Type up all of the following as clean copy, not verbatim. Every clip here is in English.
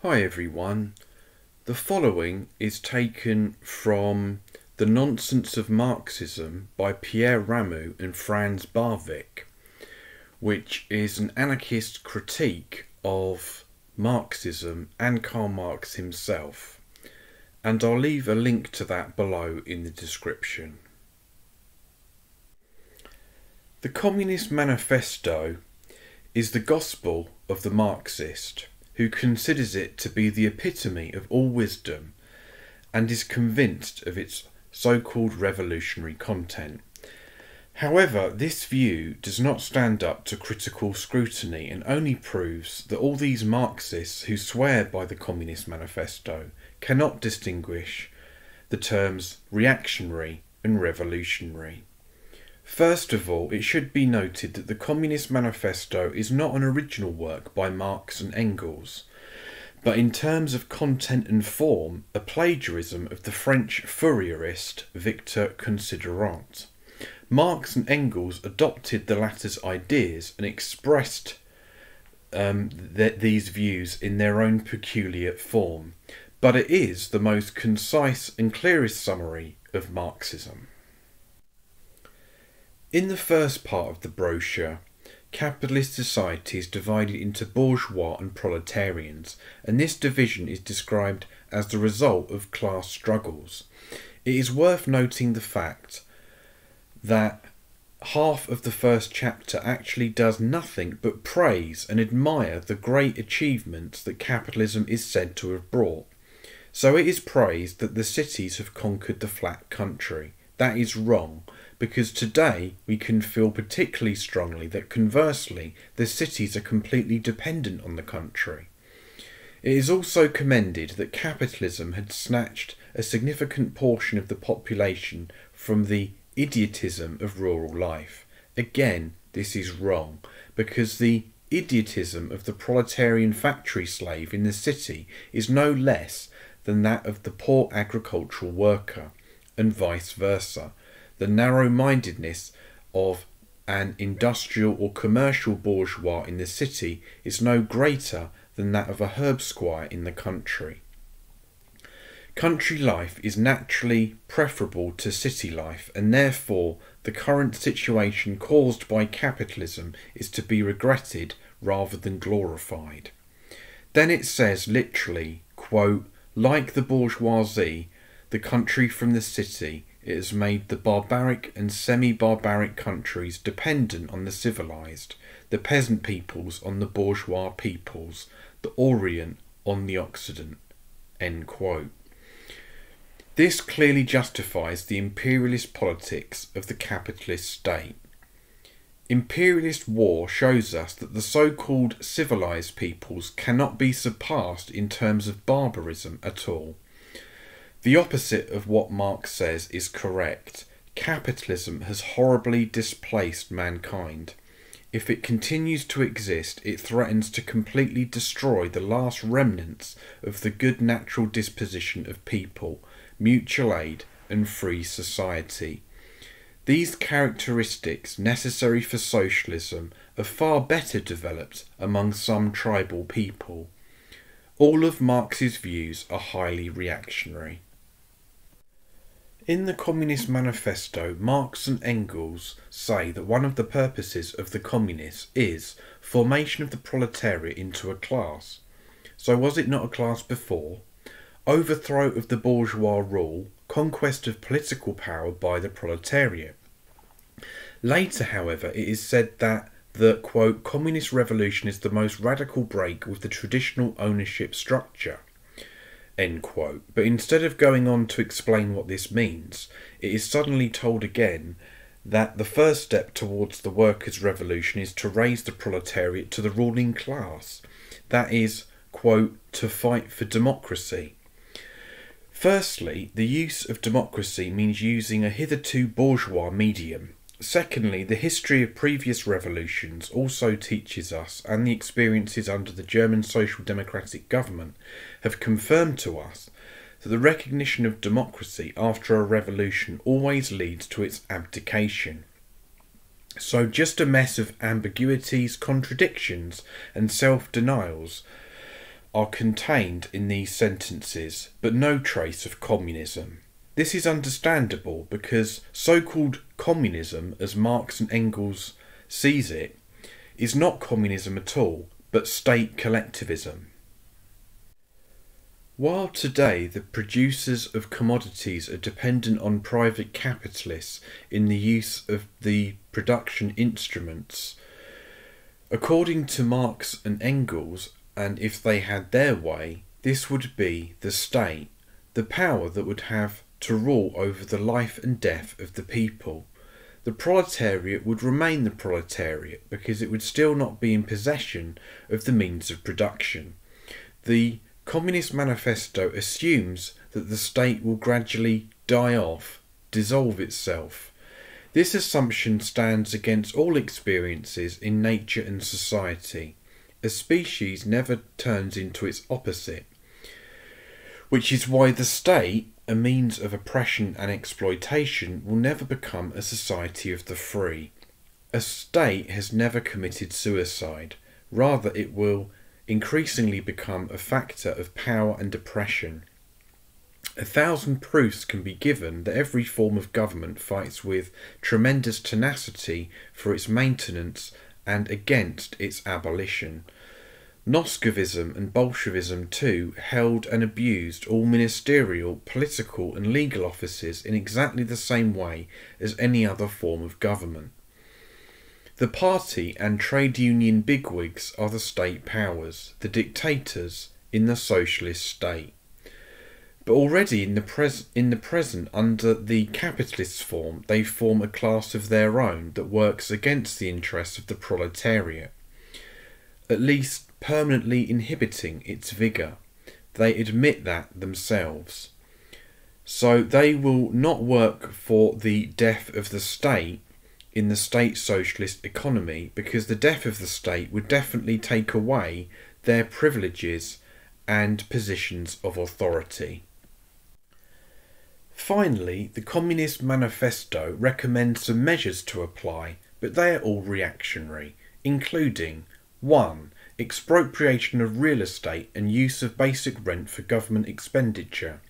Hi everyone. The following is taken from The Nonsense of Marxism by Pierre Rameau and Franz Barwick, which is an anarchist critique of Marxism and Karl Marx himself. And I'll leave a link to that below in the description. The Communist Manifesto is the gospel of the Marxist, who considers it to be the epitome of all wisdom and is convinced of its so-called revolutionary content. However, this view does not stand up to critical scrutiny and only proves that all these Marxists who swear by the Communist Manifesto cannot distinguish the terms reactionary and revolutionary. First of all, it should be noted that the Communist Manifesto is not an original work by Marx and Engels, but in terms of content and form, a plagiarism of the French Fourierist Victor Considerant. Marx and Engels adopted the latter's ideas and expressed these views in their own peculiar form, but it is the most concise and clearest summary of Marxism. In the first part of the brochure, capitalist society is divided into bourgeois and proletarians, and this division is described as the result of class struggles. It is worth noting the fact that half of the first chapter actually does nothing but praise and admire the great achievements that capitalism is said to have brought. So it is praised that the cities have conquered the flat country. That is wrong, because today we can feel particularly strongly that conversely the cities are completely dependent on the country. It is also commended that capitalism had snatched a significant portion of the population from the idiotism of rural life. Again, this is wrong, because the idiotism of the proletarian factory slave in the city is no less than that of the poor agricultural worker, and vice versa. The narrow-mindedness of an industrial or commercial bourgeois in the city is no greater than that of a herb squire in the country. Country life is naturally preferable to city life, and therefore the current situation caused by capitalism is to be regretted rather than glorified. Then it says literally, quote, like the bourgeoisie, the country from the city, it has made the barbaric and semi-barbaric countries dependent on the civilized, the peasant peoples on the bourgeois peoples, the Orient on the Occident. End quote. This clearly justifies the imperialist politics of the capitalist state. Imperialist war shows us that the so-called civilized peoples cannot be surpassed in terms of barbarism at all. The opposite of what Marx says is correct. Capitalism has horribly displaced mankind. If it continues to exist, it threatens to completely destroy the last remnants of the good natural disposition of people, mutual aid and free society. These characteristics necessary for socialism are far better developed among some tribal people. All of Marx's views are highly reactionary. In the Communist Manifesto, Marx and Engels say that one of the purposes of the communists is formation of the proletariat into a class. So was it not a class before? Overthrow of the bourgeois rule, conquest of political power by the proletariat. Later, however, it is said that the, quote, communist revolution is the most radical break with the traditional ownership structure. End quote. But instead of going on to explain what this means, it is suddenly told again that the first step towards the workers' revolution is to raise the proletariat to the ruling class. That is, quote, to fight for democracy. Firstly, the use of democracy means using a hitherto bourgeois medium. Secondly, the history of previous revolutions also teaches us, and the experiences under the German Social Democratic government have confirmed to us, that the recognition of democracy after a revolution always leads to its abdication. So just a mess of ambiguities, contradictions and self-denials are contained in these sentences, but no trace of communism. This is understandable because so-called communism, as Marx and Engels sees it, is not communism at all, but state collectivism. While today the producers of commodities are dependent on private capitalists in the use of the production instruments, according to Marx and Engels, and if they had their way, this would be the state, the power that would have to rule over the life and death of the people. The proletariat would remain the proletariat because it would still not be in possession of the means of production. The Communist Manifesto assumes that the state will gradually die off, dissolve itself. This assumption stands against all experiences in nature and society. A species never turns into its opposite, which is why the state, a means of oppression and exploitation, will never become a society of the free. A state has never committed suicide. Rather, it will increasingly become a factor of power and oppression. 1,000 proofs can be given that every form of government fights with tremendous tenacity for its maintenance and against its abolition. Noscovism and Bolshevism too held and abused all ministerial, political and legal offices in exactly the same way as any other form of government. The party and trade union bigwigs are the state powers, the dictators in the socialist state. But already in the present, under the capitalist form, they form a class of their own that works against the interests of the proletariat, at least permanently inhibiting its vigour. They admit that themselves. So they will not work for the death of the state in the state socialist economy, because the death of the state would definitely take away their privileges and positions of authority. Finally, the Communist Manifesto recommends some measures to apply, but they are all reactionary, including 1. Expropriation of real estate and use of basic rent for government expenditure.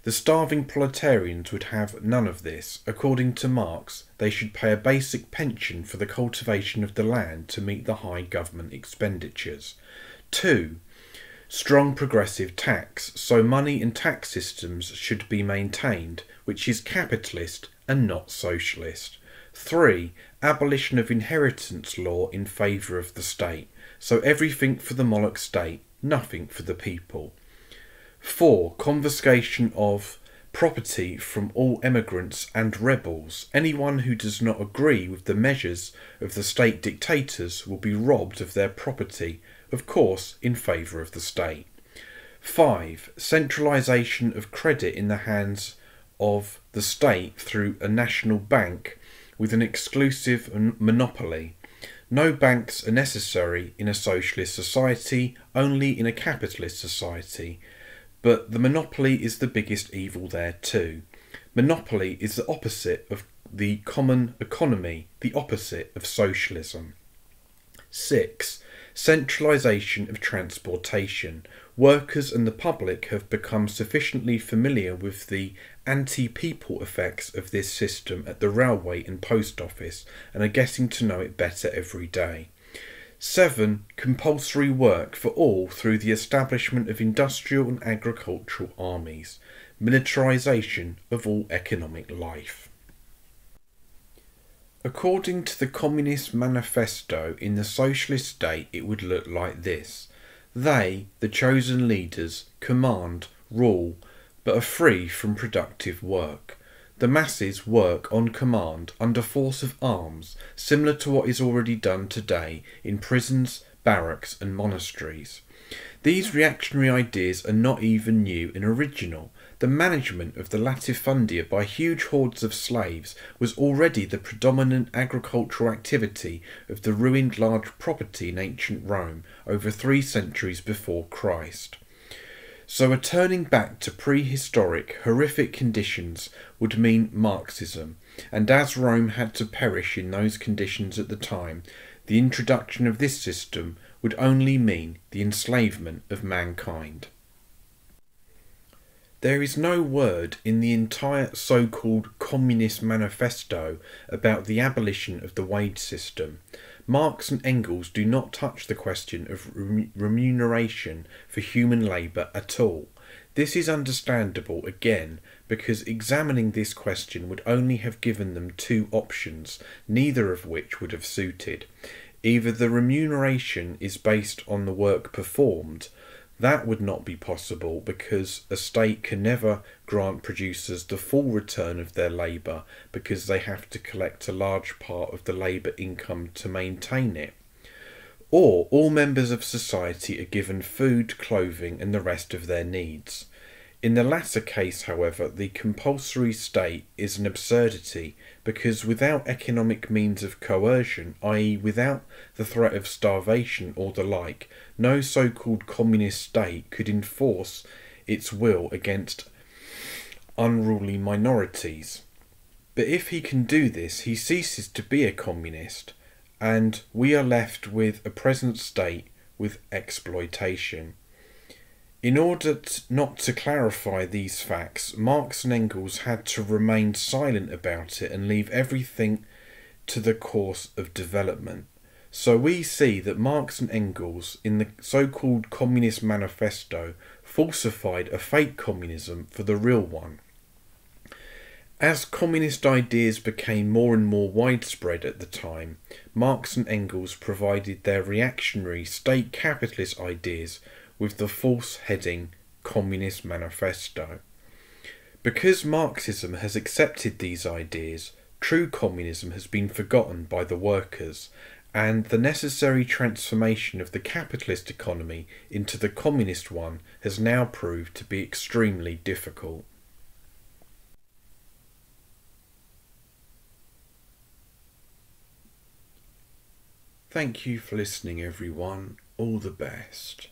The starving proletarians would have none of this. According to Marx, they should pay a basic pension for the cultivation of the land to meet the high government expenditures. 2. Strong progressive tax, so money and tax systems should be maintained, which is capitalist and not socialist. 3. Abolition of inheritance law in favour of the state, so everything for the Moloch state, nothing for the people. 4. Confiscation of property from all emigrants and rebels. Anyone who does not agree with the measures of the state dictators will be robbed of their property, of course in favour of the state. 5. Centralisation of credit in the hands of the state through a national bank with an exclusive monopoly. No banks are necessary in a socialist society, only in a capitalist society. But the monopoly is the biggest evil there too. Monopoly is the opposite of the common economy, the opposite of socialism. 6. Centralisation of transportation. Workers and the public have become sufficiently familiar with the anti-people effects of this system at the railway and post office and are getting to know it better every day. 7. Compulsory work for all through the establishment of industrial and agricultural armies. Militarisation of all economic life. According to the Communist Manifesto, in the socialist state it would look like this. They, the chosen leaders, command, rule, but are free from productive work. The masses work on command under force of arms, similar to what is already done today in prisons, barracks and monasteries. These reactionary ideas are not even new and original. The management of the latifundia by huge hordes of slaves was already the predominant agricultural activity of the ruined large property in ancient Rome over 3 centuries before Christ. So a turning back to prehistoric, horrific conditions would mean Marxism, and as Rome had to perish in those conditions at the time, the introduction of this system would only mean the enslavement of mankind. There is no word in the entire so-called Communist Manifesto about the abolition of the wage system. Marx and Engels do not touch the question of remuneration for human labour at all. This is understandable, again, because examining this question would only have given them two options, neither of which would have suited. Either the remuneration is based on the work performed. That would not be possible because a state can never grant producers the full return of their labour because they have to collect a large part of the labour income to maintain it. Or all members of society are given food, clothing and the rest of their needs. In the latter case, however, the compulsory state is an absurdity because without economic means of coercion, i.e. without the threat of starvation or the like, no so-called communist state could enforce its will against unruly minorities. But if he can do this, he ceases to be a communist, and we are left with a present state with exploitation. In order not to clarify these facts, Marx and Engels had to remain silent about it and leave everything to the course of development. So we see that Marx and Engels, in the so-called Communist Manifesto, falsified a fake communism for the real one. As communist ideas became more and more widespread at the time, Marx and Engels provided their reactionary state capitalist ideas with the false heading Communist Manifesto. Because Marxism has accepted these ideas, true communism has been forgotten by the workers, and the necessary transformation of the capitalist economy into the communist one has now proved to be extremely difficult. Thank you for listening, everyone. All the best.